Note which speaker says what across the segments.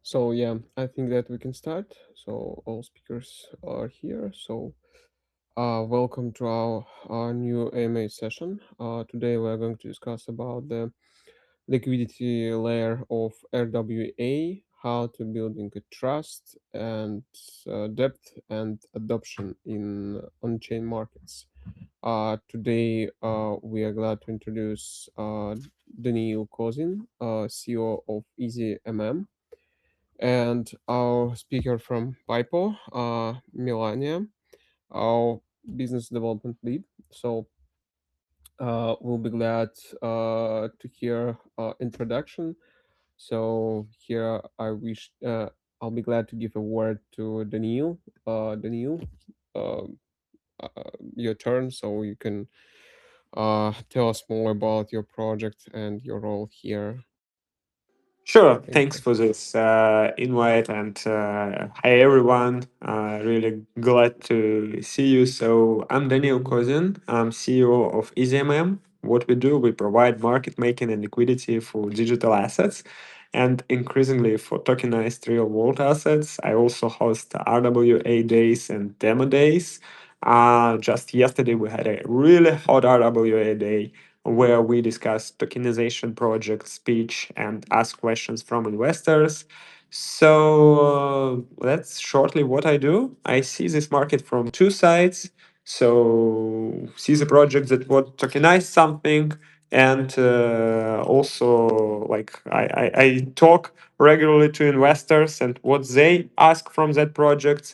Speaker 1: So yeah, I think that we can start. So all speakers are here. So welcome to our new AMA session. Today we are going to discuss about the liquidity layer of RWA, how to building a trust and depth and adoption in on-chain markets. Today we are glad to introduce Daniil Kozin, CEO of EasyMM, and our speaker from PIPO, Melania, our business development lead. So we'll be glad to hear introduction. So here I'll be glad to give a word to Daniil. Daniil, uh, your turn, so you can tell us more about your project and your role here.
Speaker 2: Sure.
Speaker 1: Thank
Speaker 2: Thanks
Speaker 1: you.
Speaker 2: for this invite and hi everyone. Really glad to see you. So I'm Daniil Kozin. I'm CEO of EasyMM. What we do, we provide market making and liquidity for digital assets and increasingly for tokenized real world assets. I also host RWA days and demo days. Just yesterday we had a really hot RWA day where we discuss tokenization projects, speech, and ask questions from investors. So that's shortly what I do. I see this market from two sides. So see the projects that want to tokenize something, and also like I talk regularly to investors and what they ask from that project,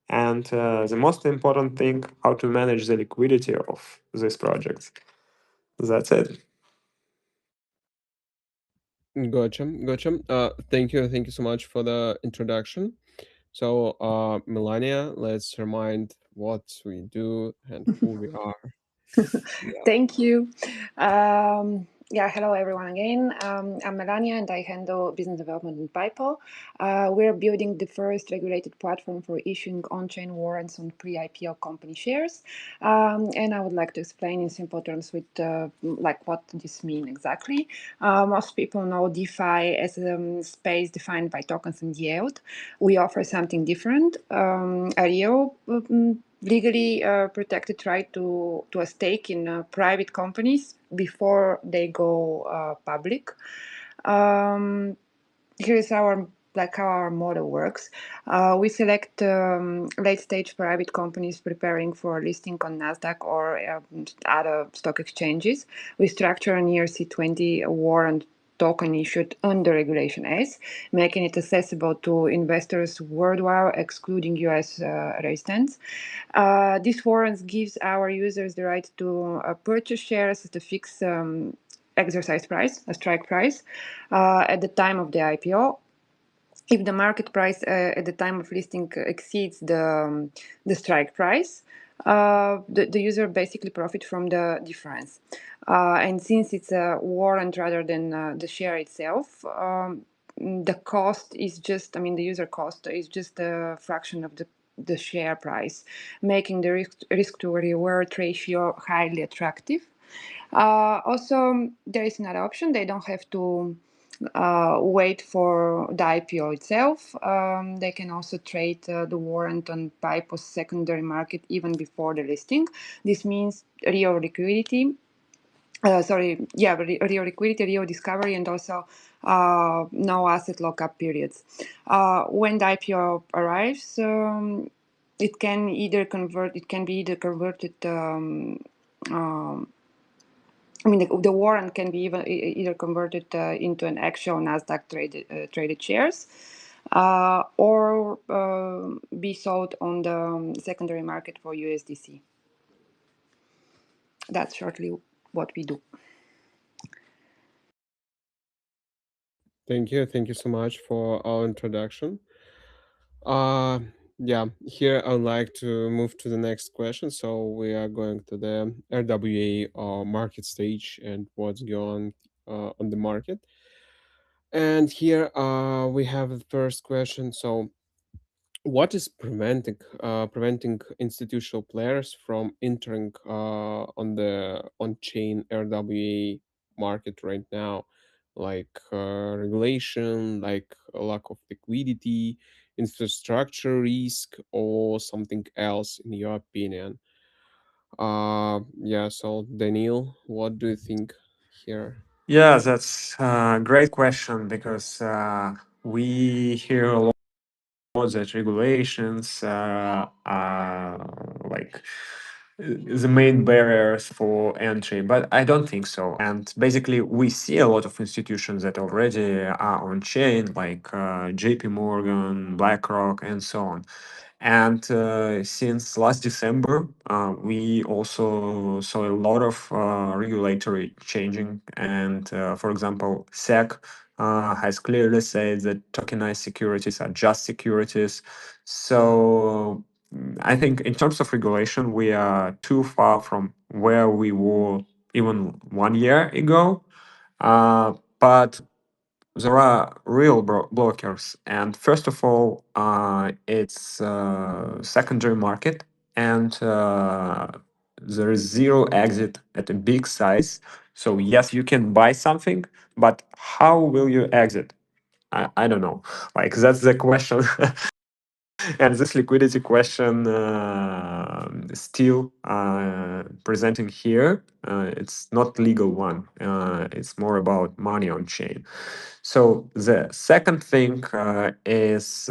Speaker 2: and the most important thing, how to manage the liquidity of these projects. That's it.
Speaker 1: Gotcha. Thank you so much for the introduction. So, Melania, let's remind what we do and who we are. Yeah.
Speaker 3: Thank you. Hello everyone again. I'm Melania and I handle business development in PIPO. We're building the first regulated platform for issuing on-chain warrants on pre-IPO company shares. And I would like to explain in simple terms with like what this means exactly. Most people know DeFi as a space defined by tokens and yield. We offer something different. A real legally protected right to a stake in private companies before they go public. Um, Here's our like how our model works. We select late stage private companies preparing for listing on Nasdaq or other stock exchanges. We structure an ERC-20 warrant token issued under Regulation S, making it accessible to investors worldwide, excluding US residents. This warrants gives our users the right to purchase shares at a fixed exercise price, a strike price, at the time of the IPO. If the market price at the time of listing exceeds the strike price, the user basically profit from the difference. And since it's a warrant rather than the share itself, the cost is just, I mean, the user cost is just a fraction of the share price, making the risk to reward ratio highly attractive. Also, there is another option. They don't have to wait for the IPO itself. They can also trade the warrant on PIPO's secondary market even before the listing. This means real liquidity. Real liquidity, real discovery, and also no asset lockup periods. When the IPO arrives, it can either convert. It can be either converted. Um, I mean, the warrant can be even either converted into an actual Nasdaq traded shares, or be sold on the secondary market for USDC. That's shortly what we do.
Speaker 1: Thank you so much for our introduction. Uh, yeah, here I would like to move to the next question. So we are going to the RWA market stage and what's going on the market. And here we have the first question. So what is preventing institutional players from entering on the on-chain RWA market right now? like regulation, like a lack of liquidity, infrastructure risk, or something else in your opinion? Yeah, so Daniil, what do you think here?
Speaker 2: Yeah, that's a great question because we hear a lot that regulations are like the main barriers for entry, but I don't think so. And basically, we see a lot of institutions that already are on chain, like JP Morgan, BlackRock, and so on. And since last December, we also saw a lot of regulatory changing. And for example, SEC has clearly said that tokenized securities are just securities. So I think in terms of regulation, we are too far from where we were even 1 year ago. But there are real blockers, and first of all, it's secondary market, and there is zero exit at a big size. So yes, you can buy something, but how will you exit? I don't know. Like that's the question. And this liquidity question still presenting here. It's not legal one. It's more about money on chain. So the second thing is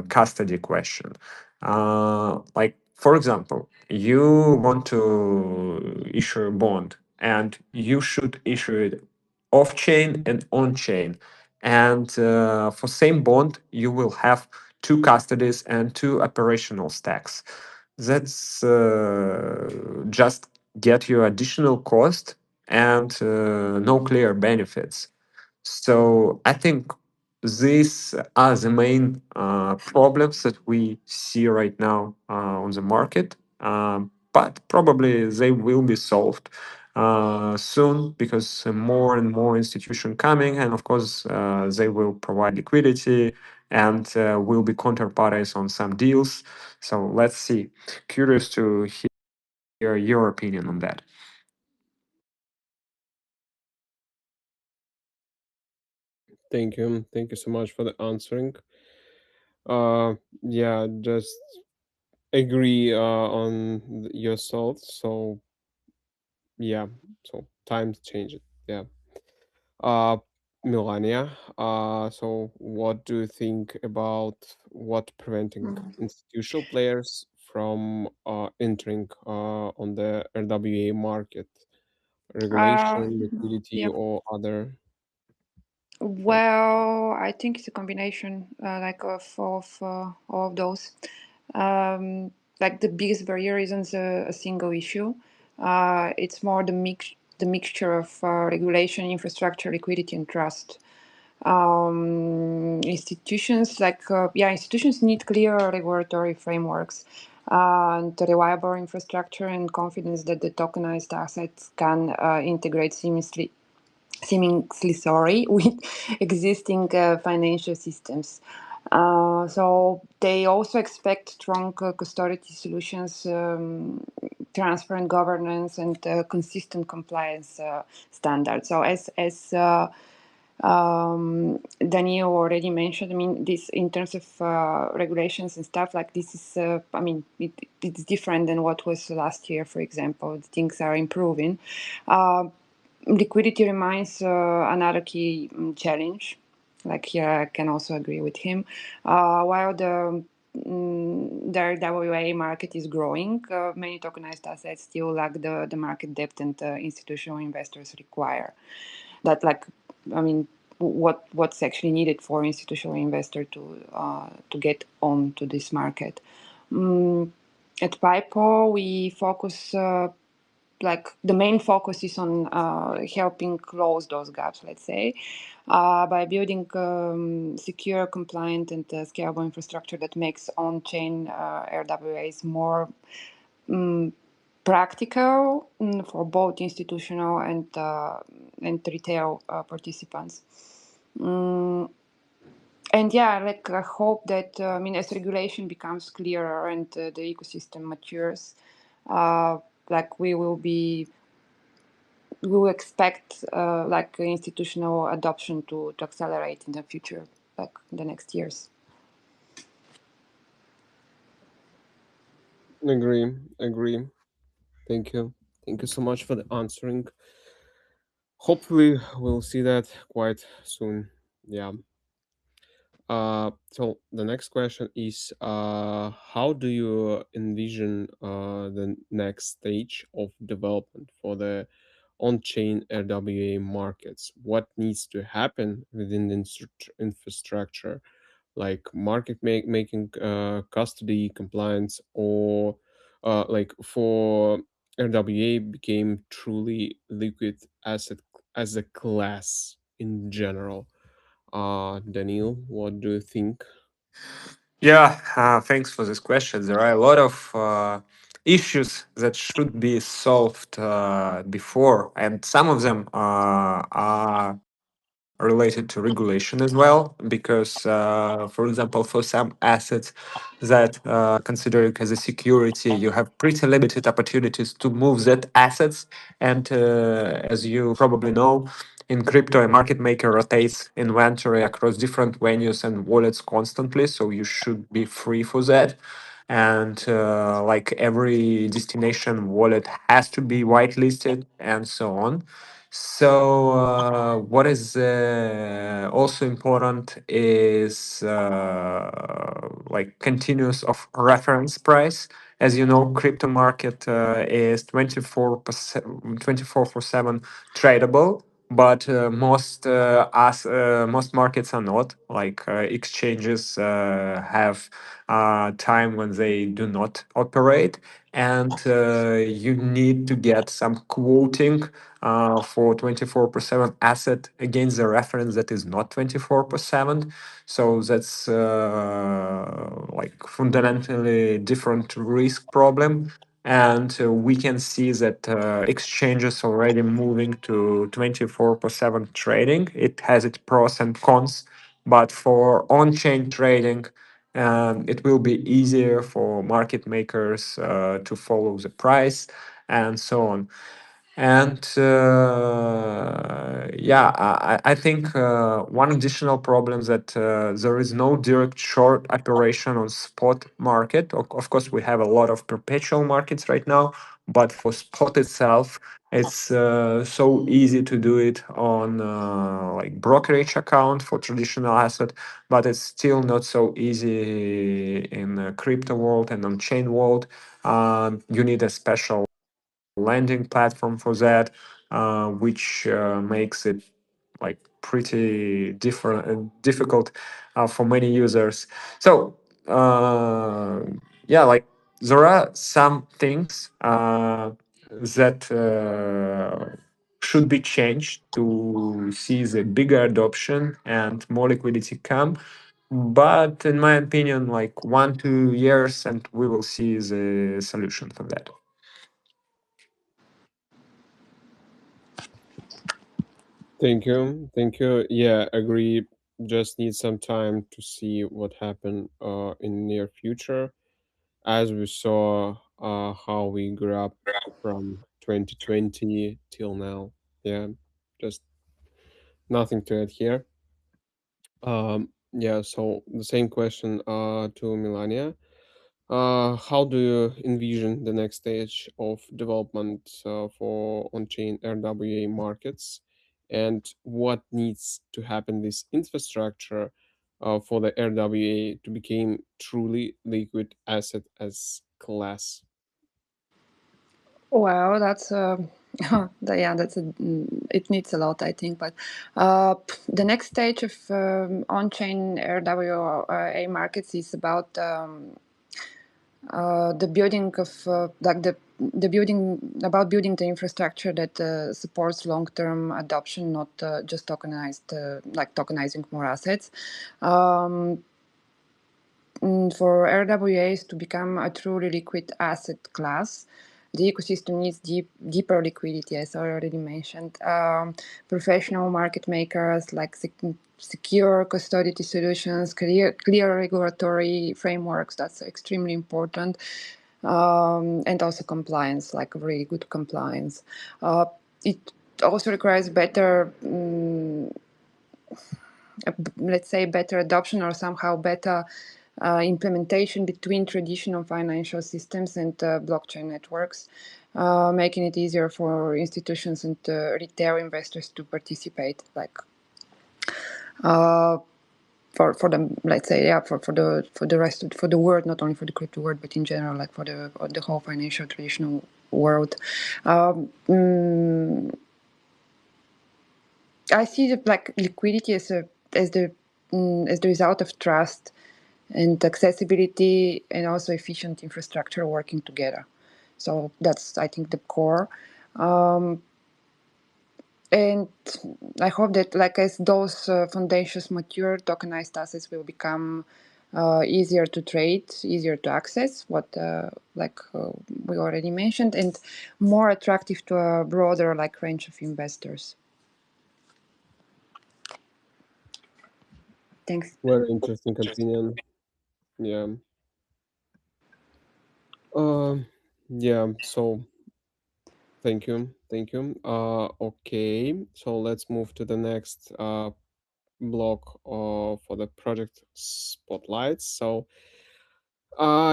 Speaker 2: custody question. Like for example, you want to issue a bond, and you should issue it off chain and on chain. And for same bond, you will have two custodies and two operational stacks. That's just get you additional cost and no clear benefits. So I think these are the main problems that we see right now on the market. But probably they will be solved soon because more and more institution coming, and of course they will provide liquidity and will be counterparties on some deals. So let's see. Curious to hear your opinion on that.
Speaker 1: Thank you so much for the answering. Yeah, just agree on your thoughts. So yeah, so times change it. Yeah. Uh, Melania, so what do you think about what preventing institutional players from entering on the RWA market?
Speaker 3: Uh,
Speaker 1: Regulation, liquidity,
Speaker 3: yeah.
Speaker 1: or other? Yeah.
Speaker 3: Well, I think it's a combination like all of those. Like the biggest barrier isn't a single issue. It's more the mixture of regulation, infrastructure, liquidity, and trust. Institutions need clear regulatory frameworks and reliable infrastructure and confidence that the tokenized assets can integrate seamlessly with existing financial systems. So they also expect strong custody solutions, transparent governance, and consistent compliance standards. So as Daniil already mentioned, I mean, this in terms of regulations and stuff like this is, I mean, it's different than what was last year, for example. Things are improving. Uh, Liquidity remains another key challenge. Like here, I can also agree with him. While the RWA market is growing, many tokenized assets still lack the market depth and institutional investors require. That like, I mean, what's actually needed for institutional investor to get on to this market. At PIPO, we focus like the main focus is on helping close those gaps, let's say, by building secure, compliant, and scalable infrastructure that makes on-chain RWAs more practical for both institutional and retail participants. Mm, and yeah, like I hope that I mean, as regulation becomes clearer and the ecosystem matures, like we will be we expect like institutional adoption to accelerate in the future, like in the next years.
Speaker 1: Agree. Thank you. Thank you so much for the answering. Hopefully, we'll see that quite soon. Yeah. So the next question is, how do you envision the next stage of development for the on-chain RWA markets? What needs to happen within the infrastructure, like making, custody, compliance, or like for RWA became truly liquid asset as a class in general? Daniil, what do you think?
Speaker 2: Yeah, thanks for this question. There are a lot of issues that should be solved before, and some of them are related to regulation as well. Because, for example, for some assets that considered as a security, you have pretty limited opportunities to move that assets. And as you probably know, in crypto, a market maker rotates inventory across different venues and wallets constantly, so you should be free for that. And like every destination wallet has to be whitelisted and so on. So, what is also important is like continuous of reference price. As you know, crypto market is 24/7 tradable, but most markets are not. Like exchanges have time when they do not operate, and you need to get some quoting for 24/7 asset against the reference that is not 24/7. So that's like fundamentally different risk problem. And we can see that exchanges already moving to 24/7 trading. It has its pros and cons, but for on-chain trading, it will be easier for market makers to follow the price and so on. And yeah, I think one additional problem that there is no direct short operation on spot market. Of course, we have a lot of perpetual markets right now, but for spot itself, it's so easy to do it on like brokerage account for traditional asset, but it's still not so easy in crypto world and on chain world. You need a special landing platform for that, which makes it like pretty difficult for many users. So yeah, like there are some things that should be changed to see the bigger adoption and more liquidity come. But in my opinion, like 1-2 years, and we will see the solution for that.
Speaker 1: Thank you. Thank you. Yeah, agree. Just need some time to see what happened in near future. As we saw how we grew up from 2020 till now. Yeah, just nothing to add here. Yeah, so the same question to Melania. How do you envision the next stage of development for on-chain RWA markets, and what needs to happen this infrastructure for the RWA to become truly liquid asset as class?
Speaker 3: Well, that's yeah, it needs a lot, I think. But the next stage of on-chain RWA markets is about the building of like the building about building the infrastructure that supports long-term adoption, not just tokenized like tokenizing more assets. For RWAs to become a truly liquid asset class, the ecosystem needs deeper liquidity, as I already mentioned. Professional market makers like secure custody solutions, clear regulatory frameworks, that's extremely important. And also compliance, like really good compliance. It also requires better, let's say, better adoption or somehow better implementation between traditional financial systems and blockchain networks, making it easier for institutions and retail investors to participate, like for the, let's say, yeah, for the rest of, for the world, not only for the crypto world but in general, like for the whole financial traditional world. I see the, like, liquidity as the result of trust and accessibility and also efficient infrastructure working together. So that's, I think, the core. And I hope that, like, as those foundations mature, tokenized assets will become easier to trade, easier to access, what we already mentioned, and more attractive to a broader, like, range of investors. Thanks.
Speaker 1: Very interesting opinion. Yeah. Yeah. So thank you. Okay. So let's move to the next block for the project spotlights. So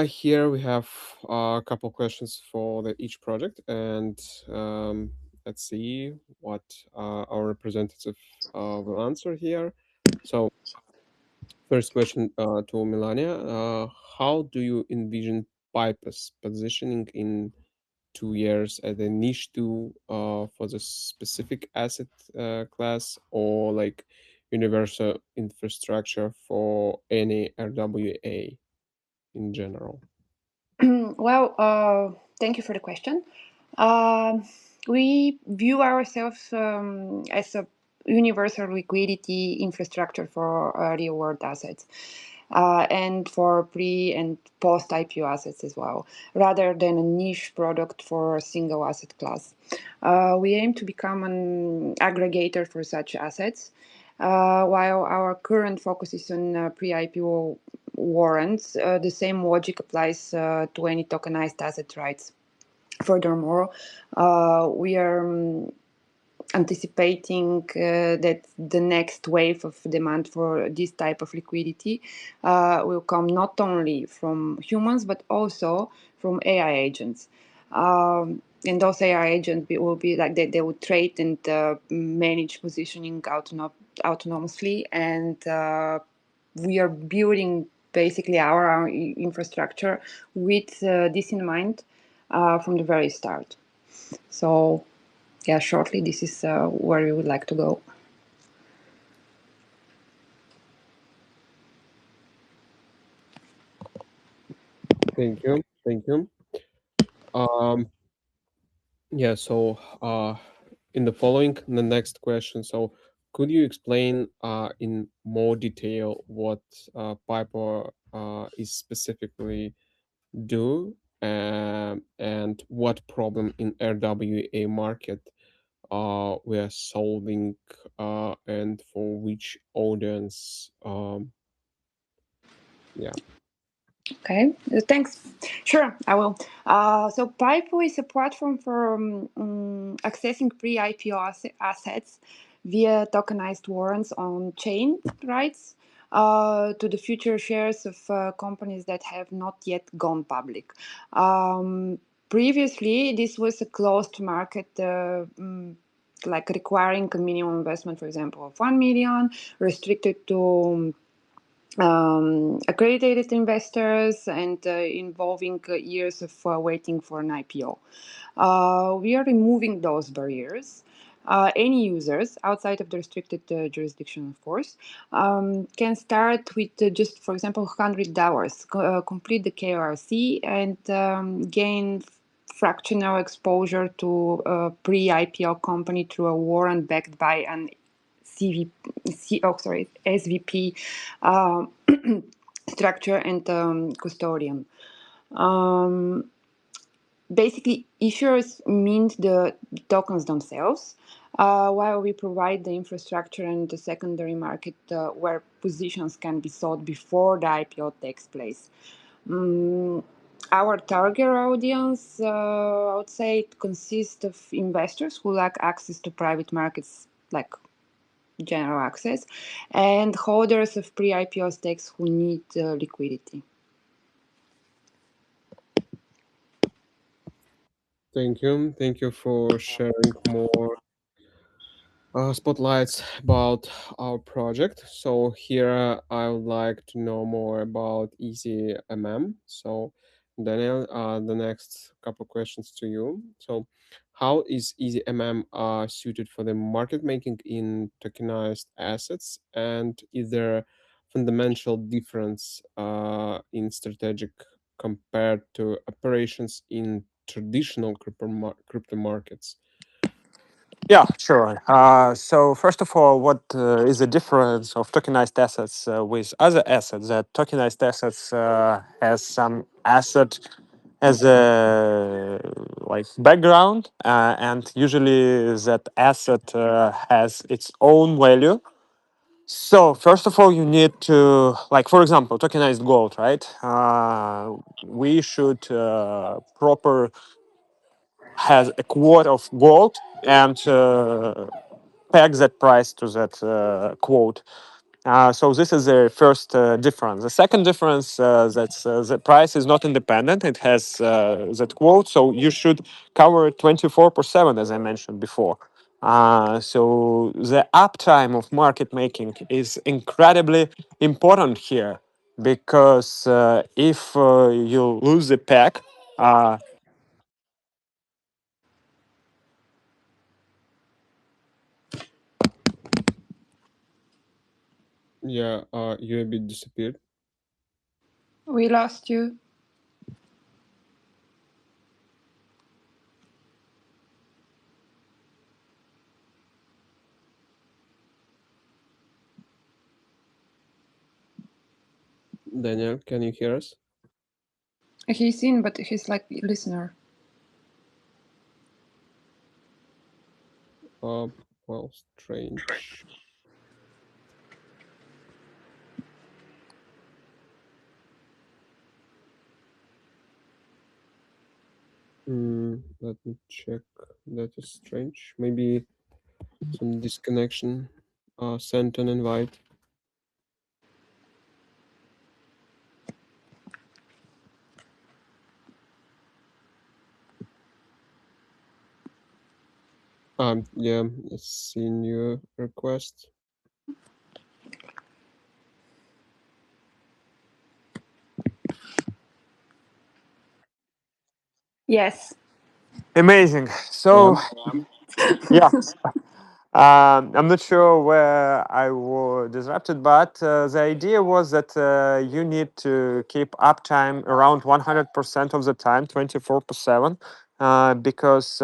Speaker 1: here we have a couple questions for each project, and let's see what our representative will answer here. So first question to Melania. How do you envision PIPO's positioning in 2 years as a niche tool for the specific asset class, or like universal infrastructure for any RWA in general?
Speaker 3: Well, thank you for the question. We view ourselves as a universal liquidity infrastructure for real world assets, and for pre and post IPO assets as well, rather than a niche product for a single asset class. We aim to become an aggregator for such assets, while our current focus is on pre-IPO warrants. The same logic applies to any tokenized asset rights. Furthermore, we are anticipating that the next wave of demand for this type of liquidity will come not only from humans but also from AI agents. And those AI agents will be like they will trade and manage positioning autonomously, and we are building basically our infrastructure with this in mind from the very start. So yeah, shortly, this is where we would like to go.
Speaker 1: Thank you. Thank you. Um, yeah, so in the next question, so could you explain in more detail what Piper is specifically do, and what problem in RWA market we are solving, and for which audience? Yeah.
Speaker 3: Okay, thanks. Sure, I will. So PIPO is a platform for accessing pre-IPO assets via tokenized warrants on chain rights to the future shares of companies that have not yet gone public. Previously, this was a closed market. Like requiring a minimum investment, for example, of 1 million, restricted to accredited investors, and involving years of waiting for an IPO. We are removing those barriers. Any users outside of the restricted jurisdiction, of course, can start with just, for example, $100, complete the KYC, and gain fractional exposure to a pre-IPO company through a warrant backed by an SVP structure and custodian. Basically, issuers mint the tokens themselves, while we provide the infrastructure and the secondary market where positions can be sold before the IPO takes place. Our target audience, I would say, it consists of investors who lack access to private markets, like general access, and holders of pre-IPO stakes who need liquidity.
Speaker 1: Thank you. Thank you for sharing more spotlights about our project. So here I would like to know more about EasyMM. So Daniel, the next couple questions to you. So how is EasyMM suited for the market making in tokenized assets, and is there fundamental difference in strategic compared to operations in traditional crypto markets?
Speaker 2: Yeah, sure. So first of all, what is the difference of tokenized assets with other assets? That tokenized assets has some asset as a like background, and usually that asset has its own value. So first of all, you need to, like for example, tokenized gold, right? We should proper has a quote of gold and peg that price to that quote. So this is the first difference. The second difference that the price is not independent. It has that quote, so you should cover it 24/7, as I mentioned before. So the uptime of market making is incredibly important here because if you lose the peg, uh,
Speaker 1: Yeah, you a bit disappeared.
Speaker 3: We lost you.
Speaker 1: Daniel, can you hear us?
Speaker 3: He's in, but he's like listener.
Speaker 1: Uh, well, strange. Let me check. That is strange. Maybe some disconnection. Sent an invite. Yeah, I've seen your request.
Speaker 3: Yes.
Speaker 2: amazing.
Speaker 1: Yeah.
Speaker 2: So yeah. I'm not sure where I was disrupted, but the idea was that you need to keep uptime around 100% of the time, 24/7, because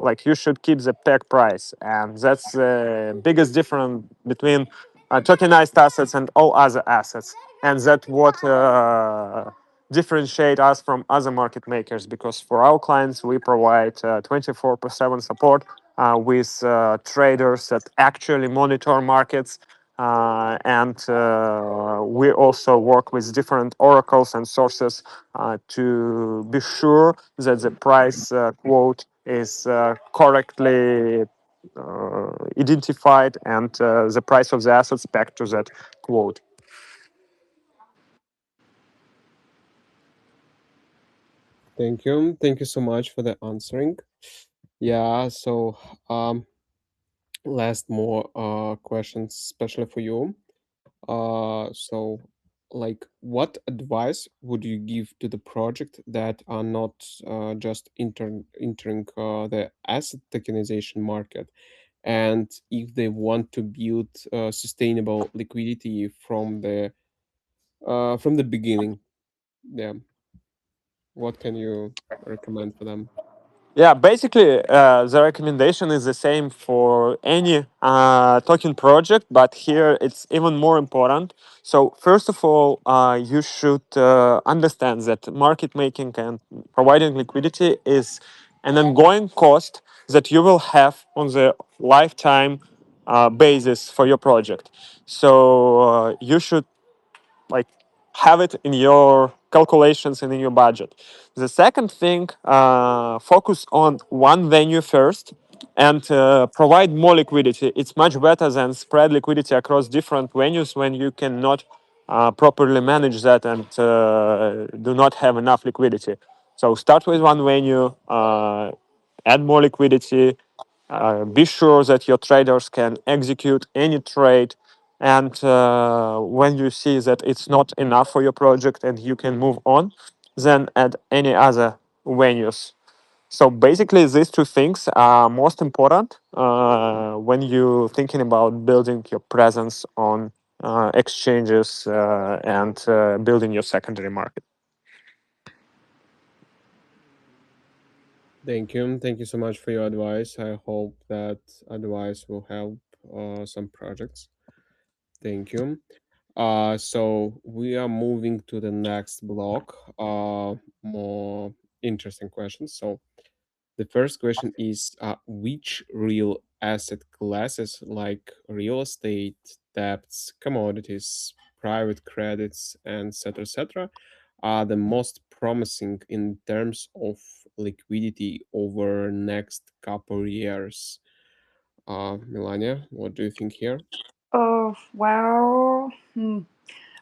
Speaker 2: like you should keep the peg price, and that's the biggest difference between tokenized assets and all other assets, and that what differentiate us from other market makers, because for our clients we provide 24/7 support with traders that actually monitor markets, and we also work with different oracles and sources to be sure that the price quote is correctly identified and the price of the assets back to that quote.
Speaker 1: Thank you. Thank you so much for the answering. Yeah. So last more questions, especially for you. So like what advice would you give to the project that are not just entering the asset tokenization market, and if they want to build sustainable liquidity from the beginning? Yeah, what can you recommend for them?
Speaker 2: Yeah, basically, the recommendation is the same for any token project, but here it's even more important. So, first of all, you should understand that market making and providing liquidity is an ongoing cost that you will have on the lifetime basis for your project. So, you should like have it in your calculations and in your budget. The second thing, focus on one venue first and provide more liquidity. It's much better than spread liquidity across different venues when you cannot properly manage that and do not have enough liquidity. So start with one venue, add more liquidity, be sure that your traders can execute any trade. And when you see that it's not enough for your project and you can move on, then add any other venues. So basically, these two things are most important when you're thinking about building your presence on exchanges and building your secondary market.
Speaker 1: Thank you so much for your advice. I hope that advice will help some projects. Thank you. So we are moving to the next block. More interesting questions. So the first question is which real asset classes like real estate, debts, commodities, private credits, and etc. Are the most promising in terms of liquidity over next couple years? Melania, what do you think here?
Speaker 3: Well,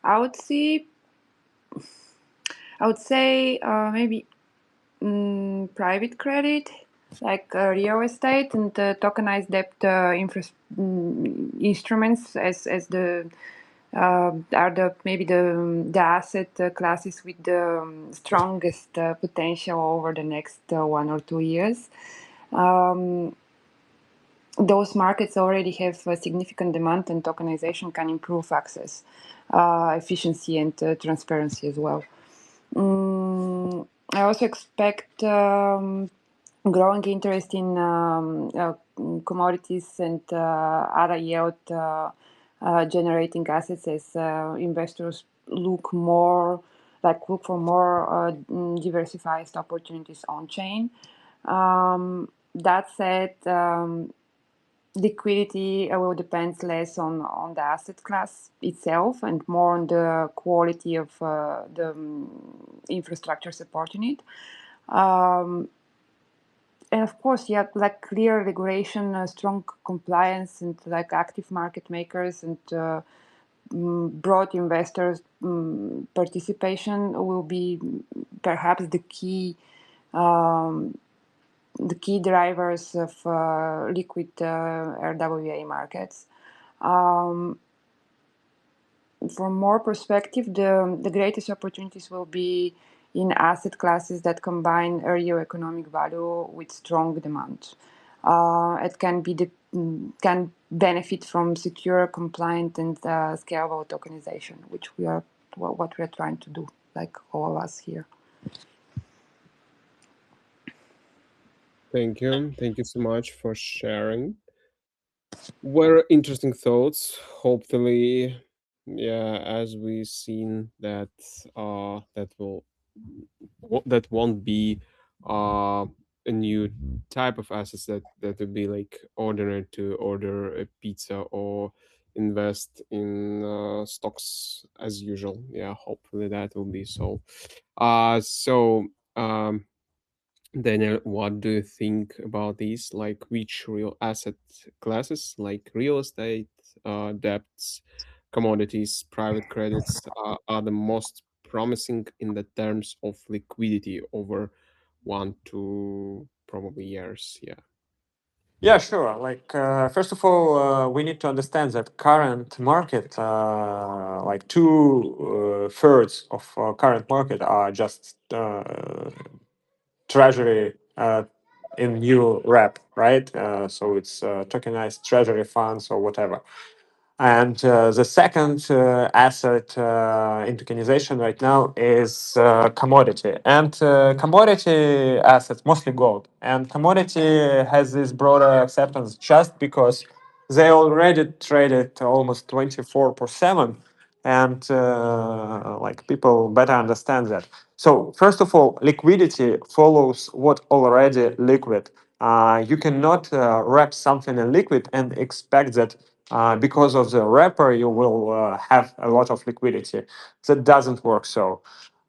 Speaker 3: I would say maybe private credit, like real estate and tokenized debt instruments as the are the maybe the asset classes with the strongest potential over the next 1 or 2 years. Um, those markets already have a significant demand, and tokenization can improve access, efficiency, and transparency as well. I also expect growing interest in commodities and other yield generating assets as investors look for more diversified opportunities on chain. That said, liquidity will depend less on the asset class itself and more on the quality of the infrastructure supporting it. And of course, yeah, like clear regulation, strong compliance, and like active market makers and broad investors participation will be perhaps the key drivers of liquid RWA markets. Um, from more perspective, the greatest opportunities will be in asset classes that combine real economic value with strong demand. It can benefit from secure, compliant, and scalable tokenization, which what we are trying to do, like all of us here.
Speaker 1: Thank you. Thank you so much for sharing. Were interesting thoughts. Hopefully, yeah, as we've seen that that won't be uh a new type of assets that would be like ordinary to order a pizza or invest in stocks as usual. Yeah, hopefully that will be so. So Daniel, what do you think about these? Like, which real asset classes, like real estate, debts, commodities, private credits, are the most promising in the terms of liquidity over 1 to probably years? Yeah.
Speaker 2: Yeah, sure. Like, first of all, we need to understand that current market, like two-thirds of current market are just treasury in new wrap, right? So it's tokenized treasury funds or whatever. And the second asset in tokenization right now is commodity. And commodity assets, mostly gold. And commodity has this broader acceptance just because they already traded almost 24 per 7. And like people better understand that. So first of all, liquidity follows what already liquid. You cannot wrap something in liquid and expect that because of the wrapper, you will have a lot of liquidity. That doesn't work so.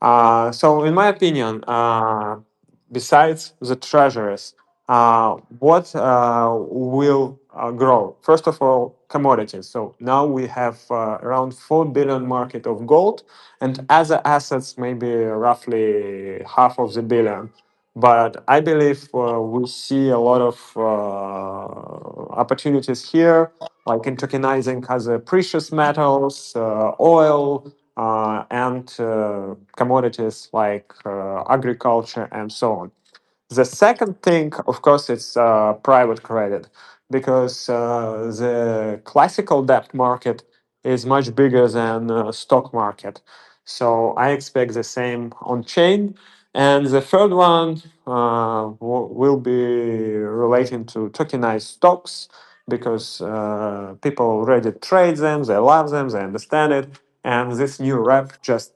Speaker 2: So, in my opinion, besides the treasuries, what will grow? First of all, commodities. So now we have around 4 billion market of gold, and other assets maybe roughly half of the billion. But I believe we see a lot of opportunities here, like in tokenizing other precious metals, oil, and commodities like agriculture and so on. The second thing, of course, it's private credit, because the classical debt market is much bigger than stock market. So I expect the same on chain. And the third one will be relating to tokenized stocks, because people already trade them, they love them, they understand it, and this new rep just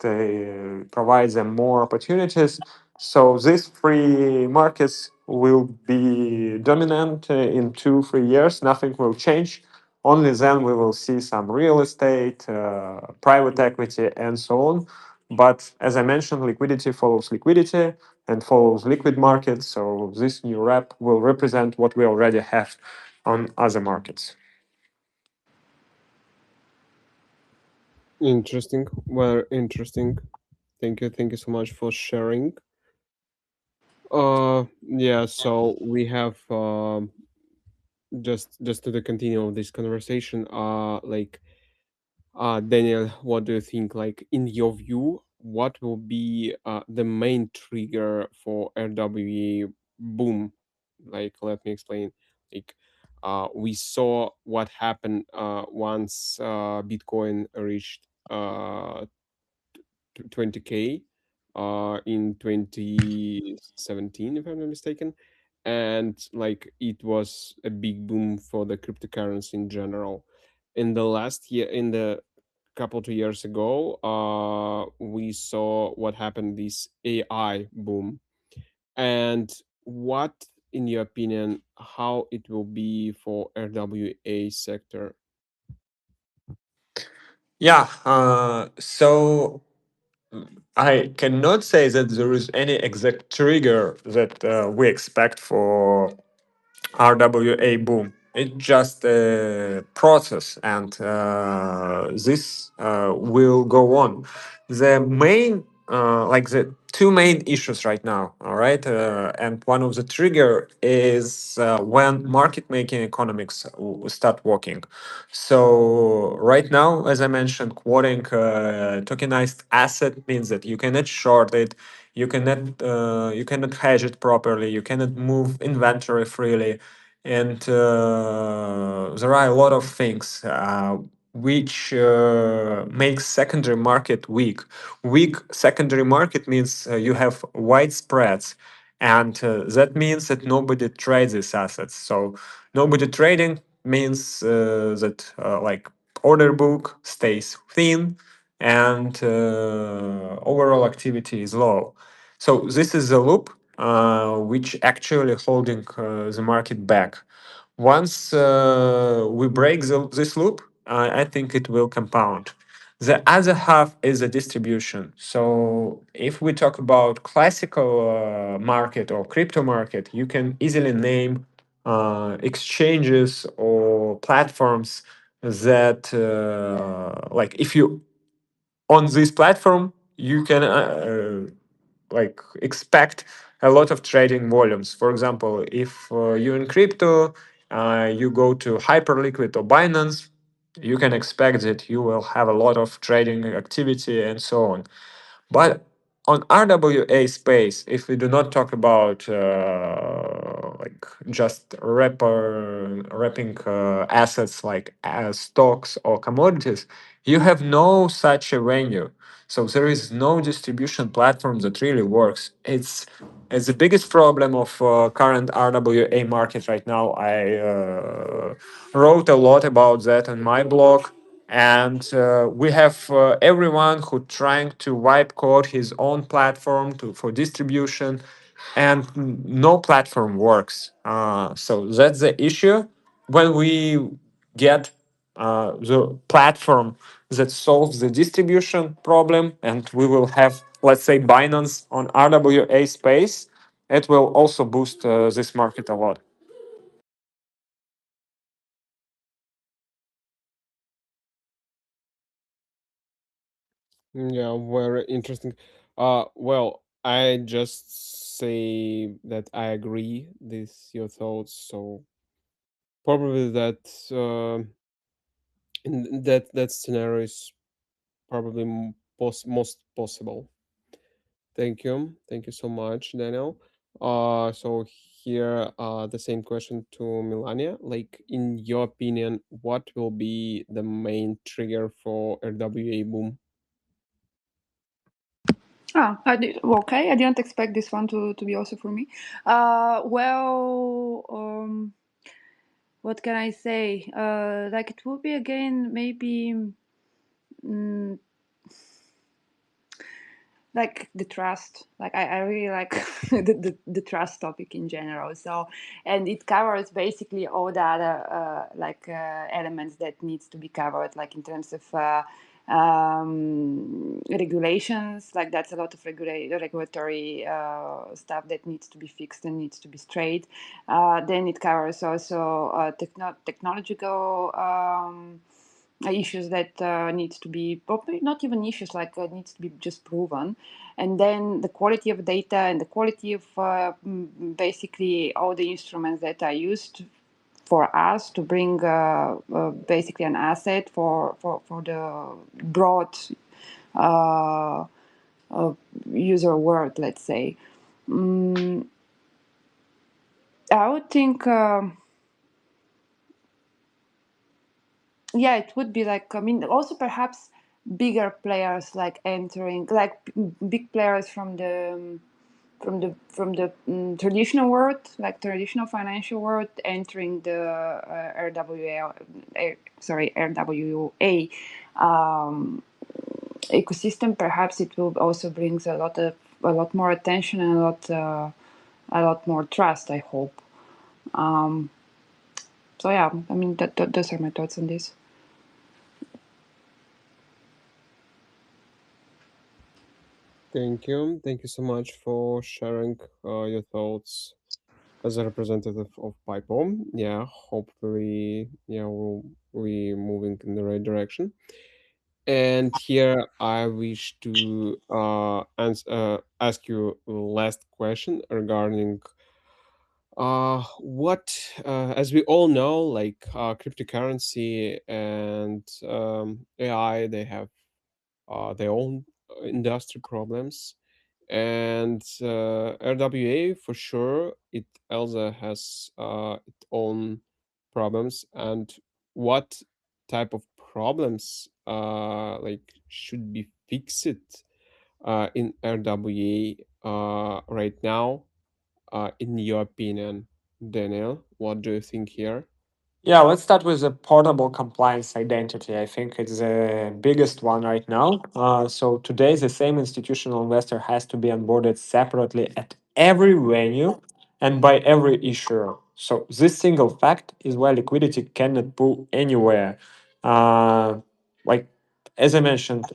Speaker 2: provides them more opportunities. So these three markets will be dominant in 2 3 years. Nothing will change. Only then we will see some real estate, private equity, and so on. But as I mentioned, liquidity follows liquidity and follows liquid markets. So this new wrap will represent what we already have on other markets.
Speaker 1: Interesting. Very interesting. Thank you. Thank you so much for sharing. Yeah, so we have just to the continue of this conversation, like Daniel, what do you think? Like in your view, what will be the main trigger for RWA boom? Like, let me explain. Like, we saw what happened once Bitcoin reached 20K in 2017, if I'm not mistaken. And like it was a big boom for the cryptocurrency in general. In the last year, in the couple 2 years ago, we saw what happened this AI boom. And what, in your opinion, how it will be for RWA sector?
Speaker 2: Yeah. So I cannot say that there is any exact trigger that we expect for RWA boom. It's just a process, and this will go on. The main, like the two main issues right now, all right, and one of the trigger is when market making economics start working. So right now, as I mentioned, quoting tokenized asset means that you cannot short it, you cannot hedge it properly, you cannot move inventory freely, and there are a lot of things which makes secondary market weak. Weak secondary market means you have wide spreads, and that means that nobody trades these assets. So nobody trading means that like order book stays thin, and overall activity is low. So this is a loop which actually holding the market back. Once we break this loop, I think it will compound. The other half is the distribution. So if we talk about classical market or crypto market, you can easily name exchanges or platforms that, like, if you on this platform, you can like expect a lot of trading volumes. For example, if you're in crypto, you go to Hyperliquid or Binance, you can expect that you will have a lot of trading activity and so on. But on RWA space, if we do not talk about like just wrapping assets like stocks or commodities, you have no such a venue. So there is no distribution platform that really works. It's the biggest problem of current RWA market right now. I wrote a lot about that on my blog, and we have everyone who trying to wipe code his own platform for distribution, and no platform works. So that's the issue. When we get the platform that solves the distribution problem, and we will have let's say, Binance on RWA space, it will also boost this market a lot.
Speaker 1: Yeah, very interesting. Well, I just say that I agree with your thoughts. So probably that in that scenario is probably most possible. Thank you so much, Daniel. So here, the same question to Melania. Like, in your opinion, what will be the main trigger for RWA boom?
Speaker 3: Okay. I didn't expect this one to be also for me. Well, what can I say? Like it will be again maybe. Mm, like the trust, like I really like the trust topic in general. So, and it covers basically all the other elements that needs to be covered, like in terms of regulations. Like that's a lot of regulatory stuff that needs to be fixed and needs to be straight. Then it covers also technological issues that needs to be probably not even issues, like needs to be just proven. And then the quality of data and the quality of basically all the instruments that are used for us to bring basically an asset for the broad uh, user world, let's say. mm, I would think yeah, it would be like, I mean, also perhaps bigger players like entering, like big players from the traditional world, like traditional financial world, entering the RWA ecosystem. Perhaps it will also brings a lot more attention and a lot more trust, I hope. So yeah, I mean those are my thoughts on this.
Speaker 1: Thank you so much for sharing your thoughts as a representative of PIPO. Yeah, hopefully, yeah, we moving in the right direction. And here I wish to ask you last question regarding what as we all know, like cryptocurrency and AI, they have their own industry problems, and RWA for sure it also has its own problems. And what type of problems like should be fixed in RWA right now, in your opinion, Daniel? What do you think here?
Speaker 2: Yeah, let's start with the portable compliance identity. I think it's the biggest one right now. So today, the same institutional investor has to be onboarded separately at every venue and by every issuer. So this single fact is why liquidity cannot pull anywhere. Like as I mentioned,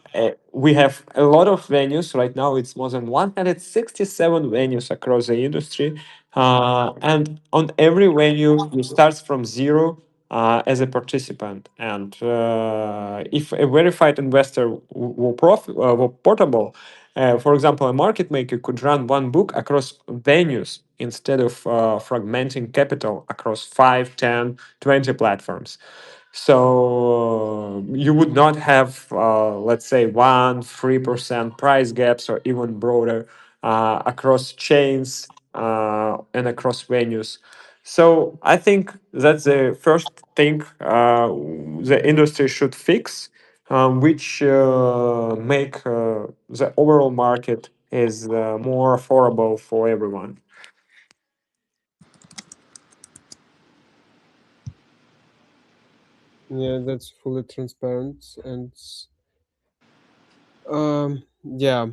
Speaker 2: we have a lot of venues right now. It's more than 167 venues across the industry, and on every venue, you start from zero as a participant. And if a verified investor were portable, for example, a market maker could run one book across venues instead of fragmenting capital across 5, 10, 20 platforms. So you would not have, let's say, 1-3% price gaps or even broader across chains and across venues. So I think that's the first thing the industry should fix, which make the overall market is more affordable for everyone.
Speaker 1: Yeah, that's fully transparent. And yeah,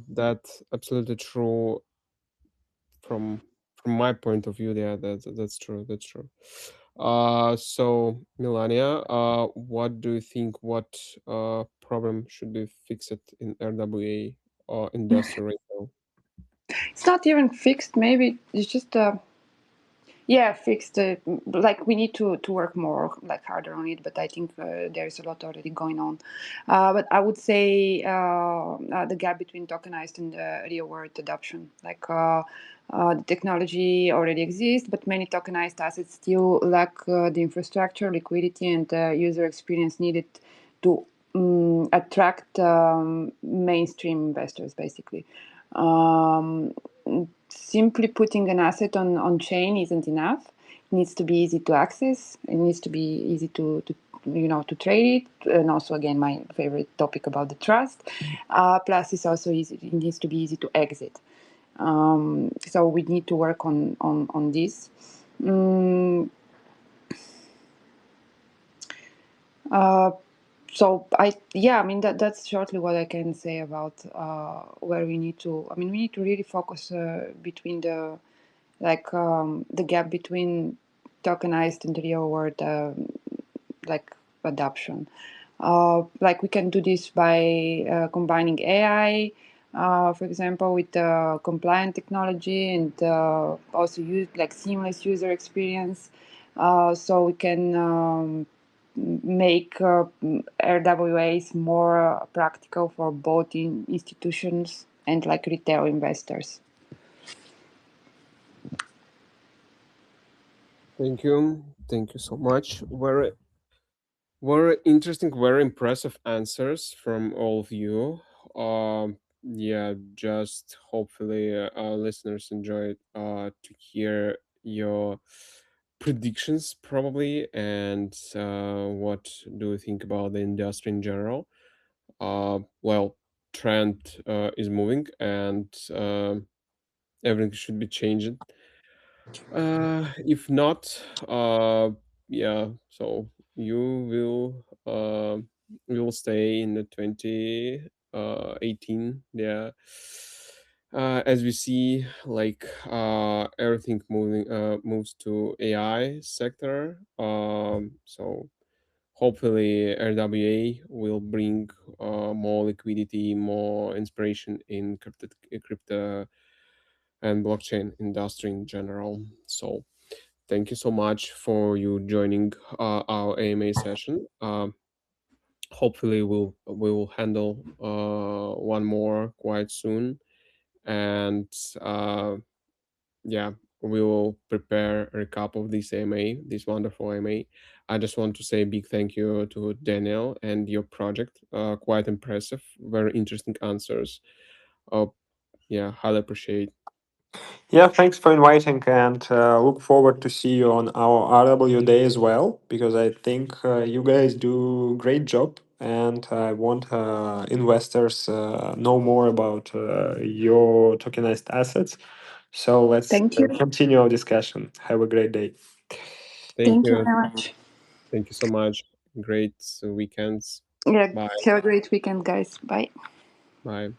Speaker 1: that's absolutely true from my point of view. Yeah, that's true, that's true. So Melania, what do you think? What problem should be fixed in RWA or industry right now?
Speaker 3: It's not even fixed. Maybe it's just yeah, fixed. Like we need to work more, like harder on it. But I think there's a lot already going on. But I would say the gap between tokenized and real world adoption. Like the technology already exists, but many tokenized assets still lack the infrastructure, liquidity, and user experience needed to attract mainstream investors, basically. Um, Simply putting an asset on chain isn't enough. It needs to be easy to access. It needs to be easy to to trade it. And also, again, my favorite topic about the trust. Plus, it's also easy. It needs to be easy to exit. So we need to work on this. Mm, uh, so I mean that's shortly what I can say about where we need to. I mean, we need to really focus between the gap between tokenized and real world like adoption. Like we can do this by combining AI, for example, with compliant technology and also use like seamless user experience. So we can make RWAs more practical for both institutions and like retail investors.
Speaker 1: Thank you so much. Very interesting, very impressive answers from all of you. Yeah, just hopefully our listeners enjoyed to hear your predictions probably, and what do you think about the industry in general. Well, trend is moving, and everything should be changing. If not, yeah, so you will stay in the 2018. Yeah. As we see, like everything moves to AI sector. So hopefully RWA will bring more liquidity, more inspiration in crypto and blockchain industry in general. So thank you so much for you joining our AMA session. Hopefully we'll handle one more quite soon, and yeah, we will prepare a recap of this AMA, this wonderful AMA. I just want to say a big thank you to Daniel and your project. Quite impressive, very interesting answers. Uh, yeah, highly appreciate.
Speaker 2: Yeah, thanks for inviting, and look forward to see you on our RW Day as well, because I think you guys do great job, and I want investors know more about your tokenized assets. So let's
Speaker 3: Thank you.
Speaker 2: continue our discussion. Have a great day.
Speaker 1: Thank
Speaker 3: Thank you
Speaker 1: you.
Speaker 3: very much.
Speaker 1: Thank you so much. Great weekends.
Speaker 3: Yeah,
Speaker 1: Bye.
Speaker 3: have a great weekend, guys. Bye.
Speaker 1: Bye.